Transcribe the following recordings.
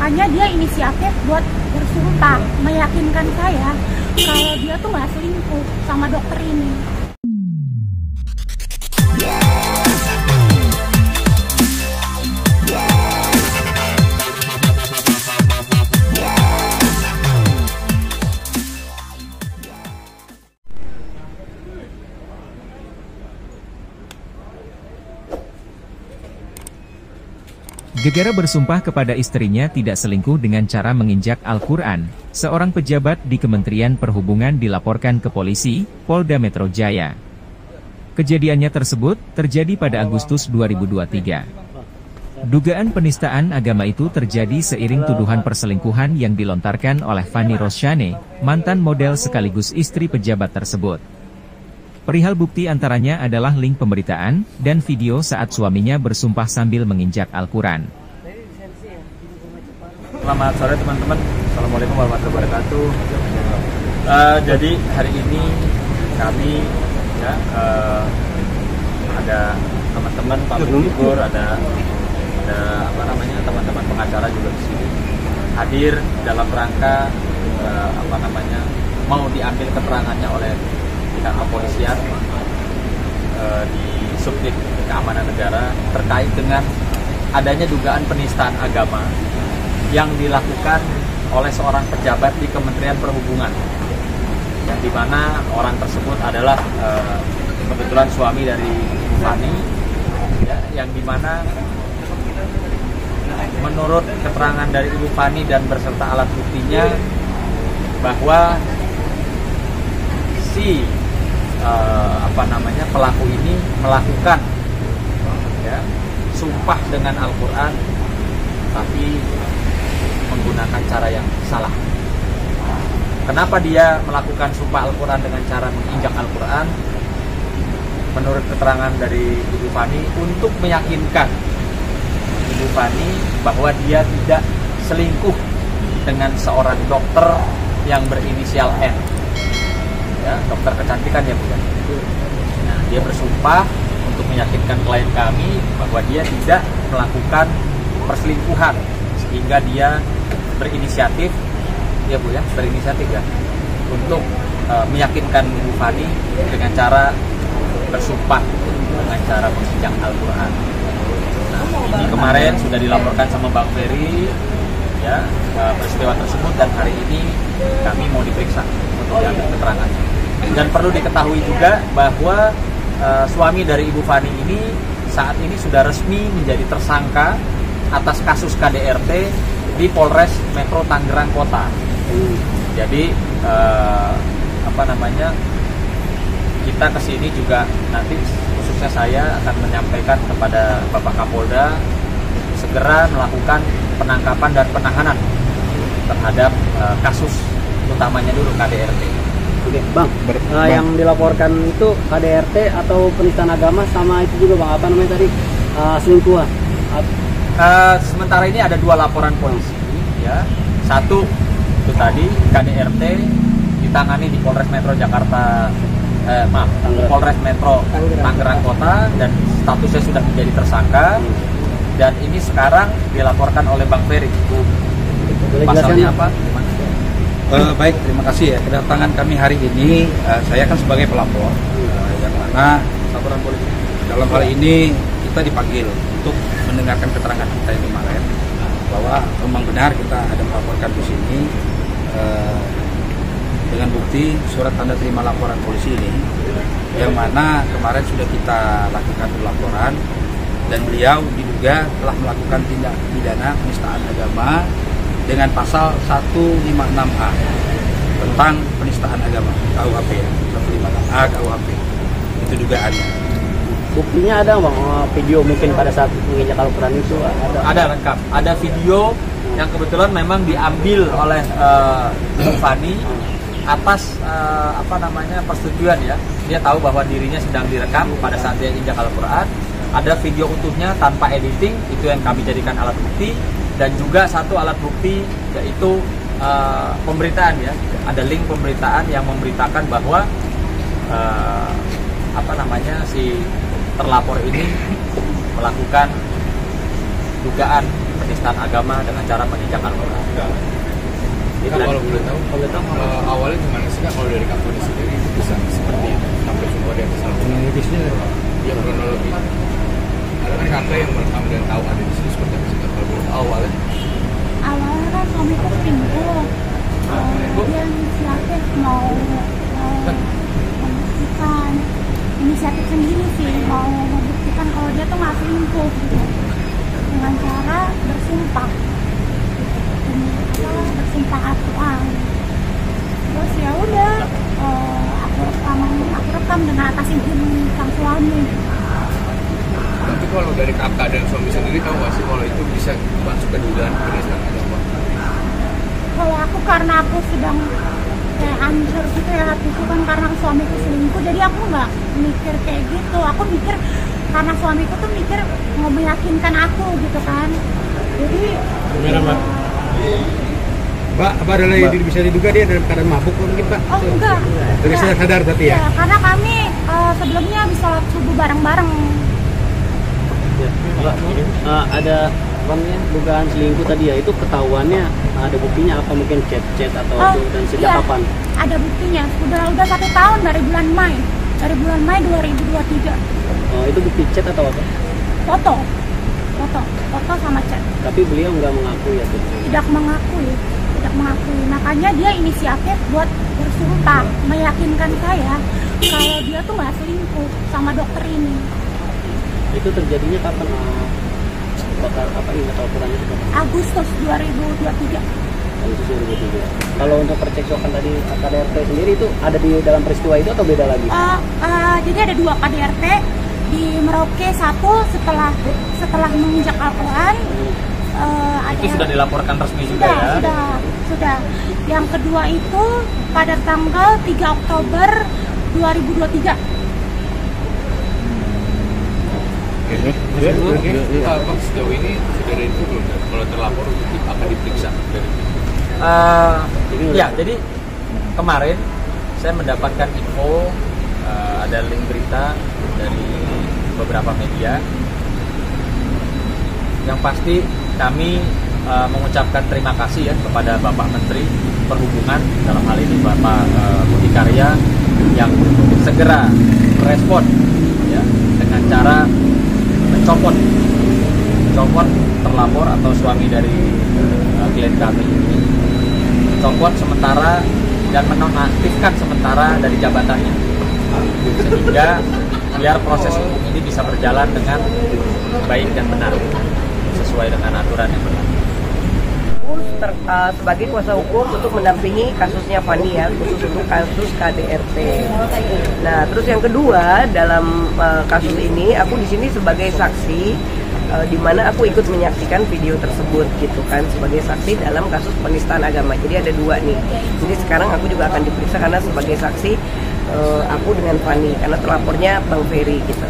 Makanya dia inisiatif buat bersumpah, meyakinkan saya kalau dia tuh nggak selingkuh sama dokter ini. Gegara bersumpah kepada istrinya tidak selingkuh dengan cara menginjak Al-Quran. Seorang pejabat di Kementerian Perhubungan dilaporkan ke polisi, Polda Metro Jaya. Kejadiannya tersebut terjadi pada Agustus 2023. Dugaan penistaan agama itu terjadi seiring tuduhan perselingkuhan yang dilontarkan oleh Fani Rosyane, mantan model sekaligus istri pejabat tersebut. Perihal bukti antaranya adalah link pemberitaan, dan video saat suaminya bersumpah sambil menginjak Al-Quran. Selamat sore teman-teman, Assalamualaikum warahmatullahi wabarakatuh. Jadi hari ini kami ada teman-teman public figure, ada teman-teman pengacara juga di sini hadir dalam rangka mau diambil keterangannya oleh pihak kepolisian di Subdit Keamanan Negara terkait dengan adanya dugaan penistaan agama yang dilakukan oleh seorang pejabat di Kementerian Perhubungan, yang dimana orang tersebut adalah kebetulan suami dari Ibu Fani, ya, yang dimana menurut keterangan dari Ibu Fani dan beserta alat buktinya bahwa si pelaku ini melakukan sumpah dengan Al-Quran tapi menggunakan cara yang salah. Kenapa dia melakukan sumpah Al-Quran dengan cara menginjak Al-Quran? Menurut keterangan dari Ibu Fani, untuk meyakinkan Ibu Fani bahwa dia tidak selingkuh dengan seorang dokter yang berinisial N, ya, dokter kecantikan ya bukan. Nah, dia bersumpah untuk meyakinkan klien kami bahwa dia tidak melakukan perselingkuhan, sehingga dia berinisiatif, ya Bu ya, berinisiatif ya, untuk meyakinkan Ibu Fani dengan cara bersumpah dengan cara menginjak Al-Quran. Nah, ini kemarin sudah dilaporkan sama Bang Ferry, ya, peristiwa tersebut, dan hari ini kami mau diperiksa untuk diambil keterangannya. Dan perlu diketahui juga bahwa suami dari Ibu Fani ini saat ini sudah resmi menjadi tersangka atas kasus KDRT di Polres Metro Tangerang Kota. Jadi kita kesini juga nanti khususnya saya akan menyampaikan kepada Bapak Kapolda segera melakukan penangkapan dan penahanan terhadap kasus utamanya dulu KDRT. Oke, Bang, yang dilaporkan itu KDRT atau penistaan agama sama itu juga Bang, apa namanya tadi, selingkuhan? Sementara ini ada 2 laporan polisi, ya. Satu itu tadi KDRT ditangani di Polres Metro Polres Metro Tangerang Kota, dan statusnya sudah menjadi tersangka. Dan ini sekarang dilaporkan oleh Bang Ferry. Pasalnya apa? Baik, terima kasih ya. Kedatangan kami hari ini, saya kan sebagai pelapor, yang mana laporan polisi. Dalam hal ini kita dipanggil untuk mendengarkan keterangan kita yang kemarin, bahwa memang benar kita ada melaporkan di sini dengan bukti surat tanda terima laporan polisi ini, yang mana kemarin sudah kita lakukan pelaporan, dan beliau diduga telah melakukan tindak pidana penistaan agama dengan pasal 156A tentang penistaan agama KUHP ya, 156A KUHP. Itu dugaannya. Buktinya ada Bang, video mungkin pada saat menginjak Al-Quran itu ada lengkap. Ada video yang kebetulan memang diambil oleh Ibu Fani atas persetujuan ya. Dia tahu bahwa dirinya sedang direkam pada saat dia injak Al-Quran. Ada video utuhnya tanpa editing, itu yang kami jadikan alat bukti. Dan juga satu alat bukti yaitu pemberitaan ya, ada link pemberitaan yang memberitakan bahwa si terlapor ini melakukan dugaan penistaan agama dengan cara menginjak Al-Quran. Kalau boleh tahu, awalnya gimana sih Kak, kalau dari Kak Tony sendiri bisa seperti itu sampai semua di atas Al-Quran? Ya kronologi. Ada kan kakak yang merekam dan tahu ada di sini seperti apa sih Kak, kalau boleh tahu awalnya? Awalnya kan suamiku selingkuh. Dia inisiatif mau membuktikan, inisiatif sendiri sih, mau membuktikan kalau dia tuh nggak selingkuh gitu, dengan cara bersumpah, bersumpah Al-Quran. Terus ya udah, aku rekam dengan atas izin sang suami. Tapi kalau dari kakak dan suami sendiri tahu nggak sih kalau itu bisa masuk ke dugaan penistaan agama? Kalau aku, karena aku sedang kayak hancur gitu ya hatiku kan, karena suamiku selingkuh, jadi aku nggak mikir kayak gitu. Aku mikir karena suamiku tuh mikir mau meyakinkan aku gitu kan. Jadi Mbak, apa adalah yang bisa diduga dia dalam keadaan mabuk mungkin Pak? oh enggak, Dari sadar berarti ya? karena kami sebelumnya habis sholat subuh bareng-bareng. Ada dugaan selingkuh tadi ya, itu ketahuannya ada buktinya apa, mungkin chat-chat atau dan sejak iya, kapan? ada buktinya, udah 1 tahun dari bulan Mei 2023. Itu bukti chat atau apa? foto sama chat. Tapi beliau nggak mengakui ya? Tidak mengakui, makanya dia inisiatif buat bersumpah meyakinkan saya kalau dia tuh nggak selingkuh sama dokter ini. Itu terjadinya kapan? Ingat Al-Qurannya itu kapan? Agustus 2023. Agustus 2023. Kalau untuk percekcokan tadi KDRT sendiri itu ada di dalam peristiwa itu atau beda lagi? Jadi ada 2 KDRT di Merauke, satu setelah menginjak Al-Quran. Itu sudah dilaporkan resmi juga ya? Sudah. Yang kedua itu pada tanggal 3 Oktober 2023. Bang, sejauh ini sudah ada info belum kalau terlapor akan diperiksa? Ya, jadi kemarin saya mendapatkan info, ada link berita dari beberapa media. Yang pasti kami mengucapkan terima kasih ya kepada Bapak Menteri Perhubungan, dalam hal ini Bapak Budi Karya, yang segera merespon ya, dengan cara mencopot terlapor atau suami dari klien kami ini, mencopot sementara dan menonaktifkan sementara dari jabatannya, sehingga biar proses hukum ini bisa berjalan dengan baik dan benar sesuai dengan aturan yang berlaku. Sebagai kuasa hukum untuk mendampingi kasusnya Fani ya, khusus untuk kasus KDRT. Nah, terus yang kedua dalam kasus ini aku di sini sebagai saksi, di mana aku ikut menyaksikan video tersebut gitu kan, sebagai saksi dalam kasus penistaan agama. Jadi ada 2 nih. Jadi sekarang aku juga akan diperiksa karena sebagai saksi aku dengan Fani, karena terlapornya Bang Ferry gitu.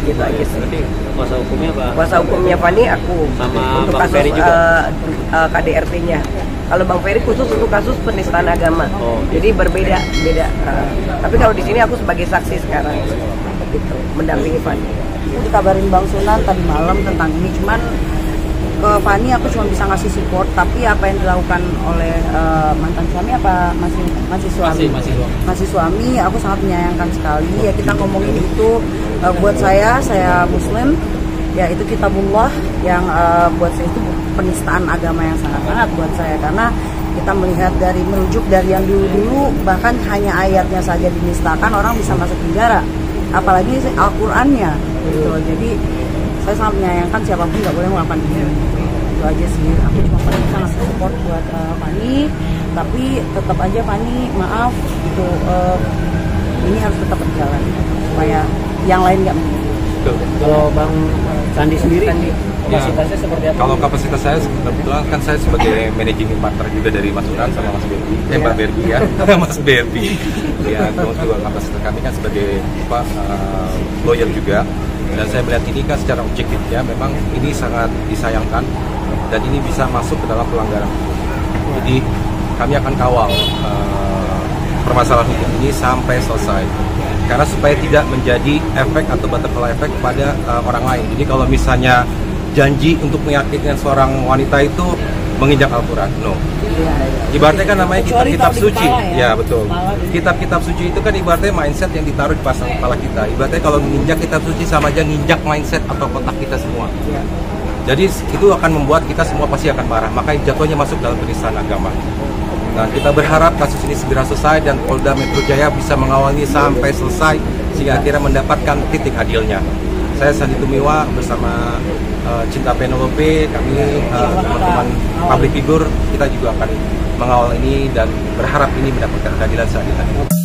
Gitu aja sih. Kuasa hukumnya Pak? Kuasa hukumnya Fani aku sama untuk Bang kasus Ferry juga? KDRT-nya. Kalau Bang Ferry khusus untuk kasus penistaan agama. Jadi berbeda. Tapi kalau di sini aku sebagai saksi sekarang gitu, mendampingi Fani. Dikabarin Bang Sunan tadi malam tentang ini, cuman ke Fani aku cuma bisa ngasih support, tapi apa yang dilakukan oleh mantan suami apa masih suami? Masih suami, aku sangat menyayangkan sekali. Ya kita ngomongin itu, buat saya Muslim, ya itu kitabullah yang buat saya itu penistaan agama yang sangat-sangat buat saya, karena kita melihat merujuk dari yang dulu, bahkan hanya ayatnya saja dinistakan orang bisa masuk penjara, apalagi Al-Qur'annya gitu. Jadi saya sangat menyayangkan siapapun nggak boleh melakukan ini. Itu aja sih. Aku cuma paling sangat support buat Fani, tapi tetap aja Fani maaf gitu, ini harus tetap berjalan supaya yang lain nggak menjadi. Kalau Bang Sandi sendiri, kapasitasnya seperti apa? Kalau kapasitas saya kebetulan kan saya sebagai managing partner juga dari Mas Sunan sama Mas Berbi, Mbak Berbi ya, Mas Berbi. Ya, terus juga kapasitas kami kan sebagai lawyer juga. Dan saya melihat ini kan secara objektifnya memang ini sangat disayangkan dan ini bisa masuk ke dalam pelanggaran hukum. Jadi kami akan kawal permasalahan hukum ini sampai selesai. Karena supaya tidak menjadi efek atau butterfly effect kepada orang lain. Jadi kalau misalnya janji untuk meyakinkan seorang wanita itu menginjak Al-Quran. No. Ibaratnya kan namanya kitab-kitab suci. Ya betul. Kitab-kitab suci itu kan ibaratnya mindset yang ditaruh di pasang kepala kita. Ibaratnya kalau menginjak kitab suci sama aja nginjak mindset atau kotak kita semua. Jadi itu akan membuat kita semua pasti akan marah. Maka jatuhnya masuk dalam penistaan agama. Nah, kita berharap kasus ini segera selesai dan Polda Metro Jaya bisa mengawalnya sampai selesai sehingga akhirnya mendapatkan titik adilnya. Saya Sandi Tumiwa bersama Cinta Penelope, kami teman-teman public figure, kita juga akan mengawal ini dan berharap ini mendapatkan keadilan seadil-adilnya.